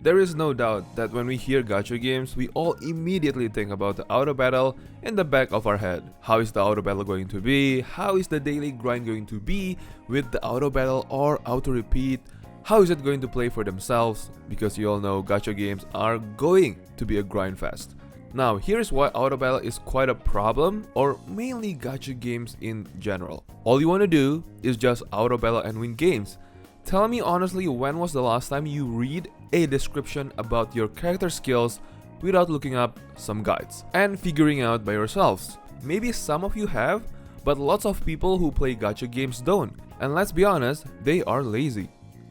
There is no doubt that when we hear gacha games, we all immediately think about the auto battle in the back of our head. How is the auto battle going to be? How is the daily grind going to be with the auto battle or auto repeat? How is it going to play for themselves? Because you all know gacha games are going to be a grind fest. Now, here's why auto battle is quite a problem, or mainly gacha games in general. All you want to do is just auto battle and win games. Tell me honestly, when was the last time you read a description about your character skills without looking up some guides and figuring out by yourselves? Maybe some of you have, but lots of people who play gacha games don't. And let's be honest, they are lazy.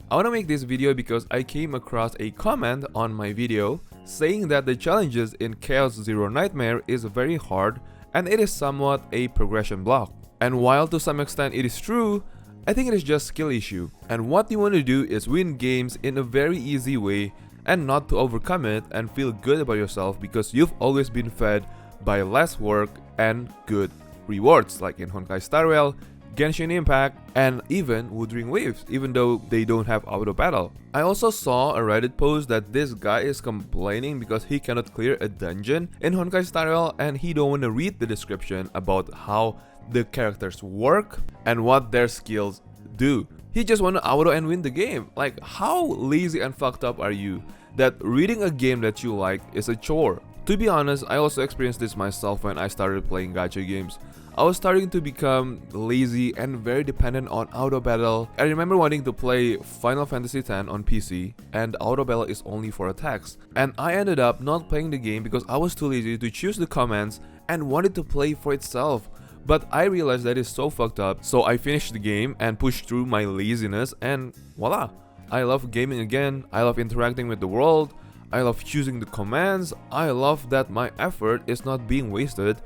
I want to make this video because I came across a comment on my video saying that the challenges in Chaos Zero Nightmare is very hard and it is somewhat a progression block. And while to some extent it is true, I think it is just skill issue, and what you want to do is win games in a very easy way and not to overcome it and feel good about yourself because you've always been fed by less work and good rewards like in Honkai Star Rail, Genshin Impact, and even Wuthering Waves, even though they don't have auto battle. I also saw a Reddit post that this guy is complaining because he cannot clear a dungeon in Honkai Star Rail and he don't want to read the description about how the characters work and what their skills do. He just want to auto and win the game. Like, how lazy and fucked up are you that reading a game that you like is a chore? To be honest, I also experienced this myself when I started playing gacha games. I was starting to become lazy and very dependent on auto battle. I remember wanting to play Final Fantasy X on PC and auto battle is only for attacks. And I ended up not playing the game because I was too lazy to choose the commands and wanted to play for itself. But I realized that is so fucked up, so I finished the game and pushed through my laziness and voila! I love gaming again, I love interacting with the world, I love choosing the commands, I love that my effort is not being wasted,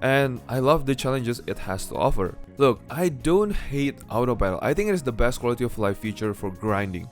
and I love the challenges it has to offer. Look, I don't hate auto battle, I think it is the best quality of life feature for grinding.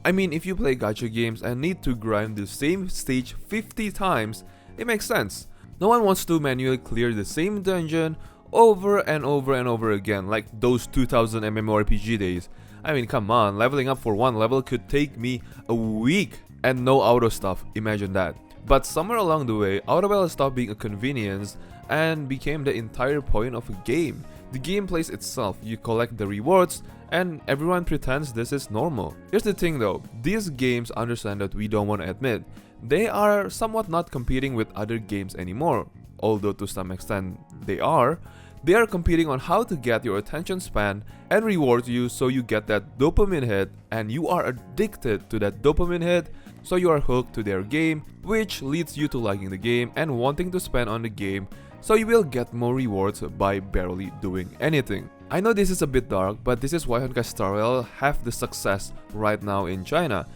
I mean, if you play gacha games and need to grind the same stage 50 times, it makes sense. No one wants to manually clear the same dungeon over and over and over again, like those 2000 MMORPG days. I mean, come on, leveling up for one level could take me a week and no auto stuff, imagine that. But somewhere along the way, auto battle stopped being a convenience and became the entire point of a game. The game plays itself, you collect the rewards, and everyone pretends this is normal. Here's the thing though, these games understand that we don't want to admit. They are somewhat not competing with other games anymore, although to some extent they are. They are competing on how to get your attention span and reward you so you get that dopamine hit and you are addicted to that dopamine hit, so you are hooked to their game, which leads you to liking the game and wanting to spend on the game, so you will get more rewards by barely doing anything. I know this is a bit dark, but this is why Honkai Star Rail have the success right now in China.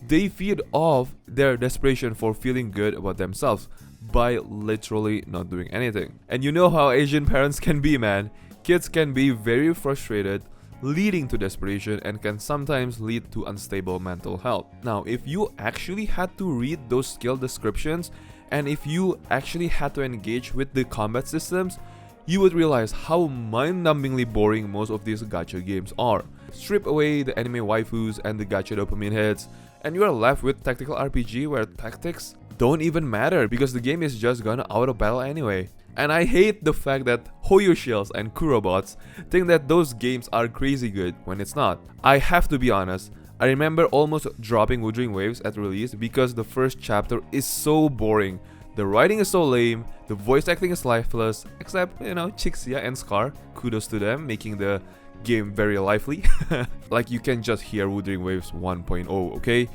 They feed off their desperation for feeling good about themselves by literally not doing anything. And you know how Asian parents can be, man. Kids can be very frustrated, leading to desperation and can sometimes lead to unstable mental health. Now, if you actually had to read those skill descriptions and if you actually had to engage with the combat systems, you would realize how mind-numbingly boring most of these gacha games are. Strip away the anime waifus and the gacha dopamine hits, and you are left with tactical RPG where tactics don't even matter because the game is just gonna auto battle anyway. And I hate the fact that Hoyo Shields and Kurobots think that those games are crazy good when it's not. I have to be honest, I remember almost dropping Wuthering Waves at release because the first chapter is so boring. The writing is so lame, the voice acting is lifeless, except, you know, Chixia and Scar, kudos to them, making the game very lively. Like you can just hear Wuthering Waves 1.0, okay?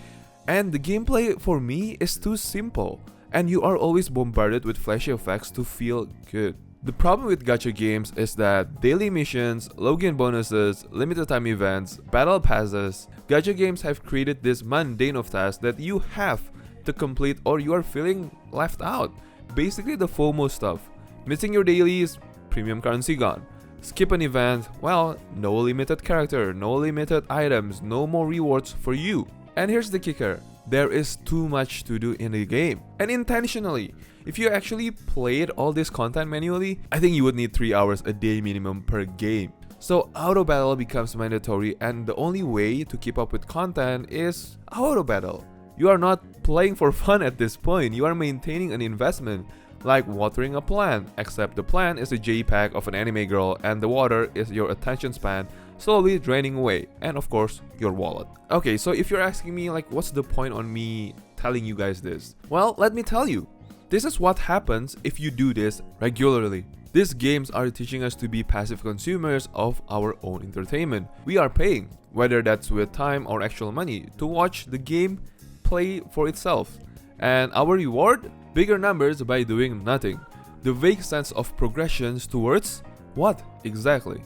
And the gameplay for me is too simple, and you are always bombarded with flashy effects to feel good. The problem with gacha games is that daily missions, login bonuses, limited time events, battle passes, gacha games have created this mundane of tasks that you have to complete or you are feeling left out. Basically the FOMO stuff. Missing your dailies, premium currency gone. Skip an event, well, no limited character, no limited items, no more rewards for you. And here's the kicker, there is too much to do in the game, and intentionally. If you actually played all this content manually, I think you would need 3 hours a day minimum per game. So auto battle becomes mandatory, and the only way to keep up with content is auto battle. You are not playing for fun at this point, you are maintaining an investment, like watering a plant, except the plant is a JPEG of an anime girl and the water is your attention span slowly draining away, and of course, your wallet. Okay, so if you're asking me like what's the point on me telling you guys this? Well, let me tell you. This is what happens if you do this regularly. These games are teaching us to be passive consumers of our own entertainment. We are paying, whether that's with time or actual money, to watch the game play for itself. And our reward? Bigger numbers by doing nothing. The vague sense of progressions towards what exactly?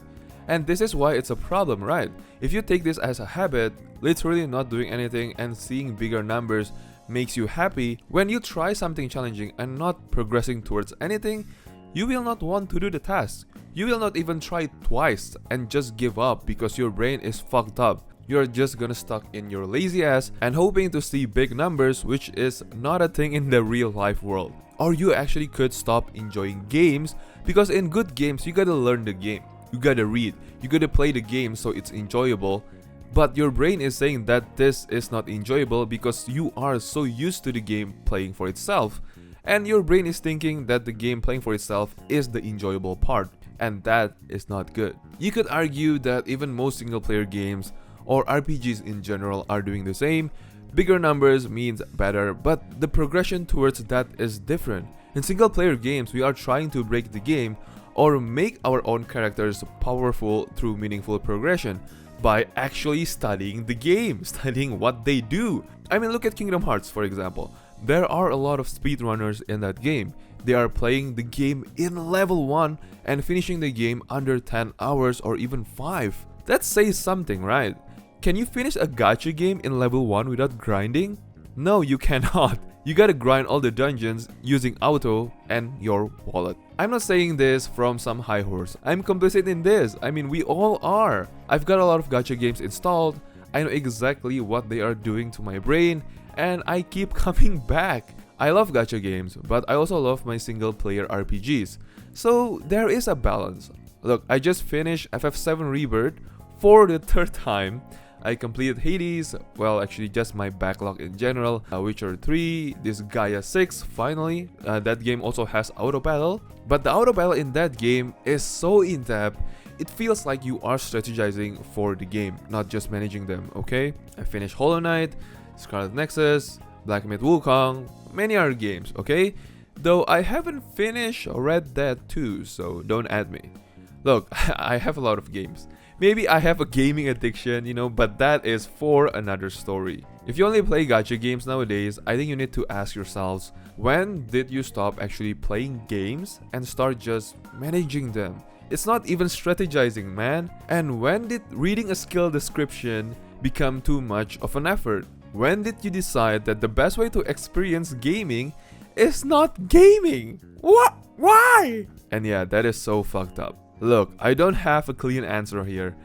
And this is why it's a problem, right? If you take this as a habit, literally not doing anything and seeing bigger numbers makes you happy, when you try something challenging and not progressing towards anything, you will not want to do the task. You will not even try twice and just give up because your brain is fucked up. You're just gonna stuck in your lazy ass and hoping to see big numbers, which is not a thing in the real life world. Or you actually could stop enjoying games, because in good games you gotta learn the game, you gotta read, you gotta play the game so it's enjoyable. But your brain is saying that this is not enjoyable because you are so used to the game playing for itself. And your brain is thinking that the game playing for itself is the enjoyable part, and that is not good. You could argue that even most single player games or RPGs in general are doing the same. Bigger numbers means better, but the progression towards that is different. In single player games, we are trying to break the game or make our own characters powerful through meaningful progression by actually studying the game, studying what they do. I mean, look at Kingdom Hearts, for example. There are a lot of speedrunners in that game. They are playing the game in level 1 and finishing the game under 10 hours or even 5. That says something, right? Can you finish a gacha game in level 1 without grinding? No, you cannot. You gotta grind all the dungeons using auto and your wallet. I'm not saying this from some high horse. I'm complicit in this. I mean, we all are. I've got a lot of gacha games installed. I know exactly what they are doing to my brain, and I keep coming back. I love gacha games, but I also love my single player RPGs. So there is a balance. Look, I just finished FF7 Rebirth for the 3rd time. I completed Hades, well actually just my backlog in general, Witcher 3, this Gaia 6 finally. That game also has auto battle, but the auto battle in that game is so in-depth, it feels like you are strategizing for the game, not just managing them, okay? I finished Hollow Knight, Scarlet Nexus, Black Myth Wukong, many other games, okay? Though I haven't finished Red Dead 2, so don't add me. Look, I have a lot of games. Maybe I have a gaming addiction, you know, but that is for another story. If you only play gacha games nowadays, I think you need to ask yourselves, when did you stop actually playing games and start just managing them? It's not even strategizing, man. And when did reading a skill description become too much of an effort? When did you decide that the best way to experience gaming is not gaming? What? Why? And yeah, that is so fucked up. Look, I don't have a clean answer here.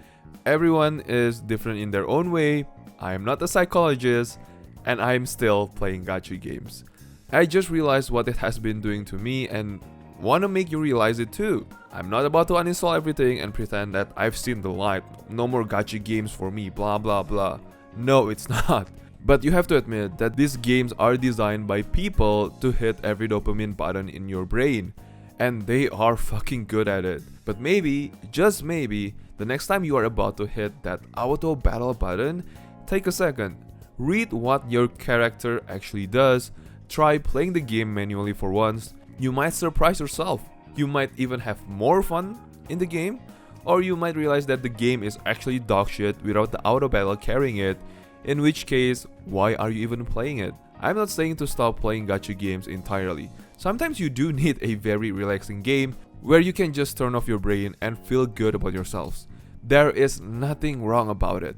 Everyone is different in their own way. I am not a psychologist, and I am still playing gacha games. I just realized what it has been doing to me and want to make you realize it too. I'm not about to uninstall everything and pretend that I've seen the light. No more gacha games for me, blah blah blah. No, it's not. But you have to admit that these games are designed by people to hit every dopamine button in your brain. And they are fucking good at it. But maybe, just maybe, the next time you are about to hit that auto battle button, take a second, read what your character actually does, try playing the game manually for once. You might surprise yourself. You might even have more fun in the game, or you might realize that the game is actually dog shit without the auto battle carrying it, in which case, why are you even playing it? I'm not saying to stop playing gacha games entirely. Sometimes you do need a very relaxing game where you can just turn off your brain and feel good about yourselves. There is nothing wrong about it.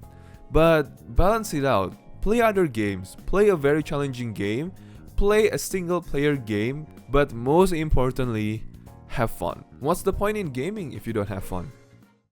But balance it out. Play other games. Play a very challenging game. Play a single player game. But most importantly, have fun. What's the point in gaming if you don't have fun?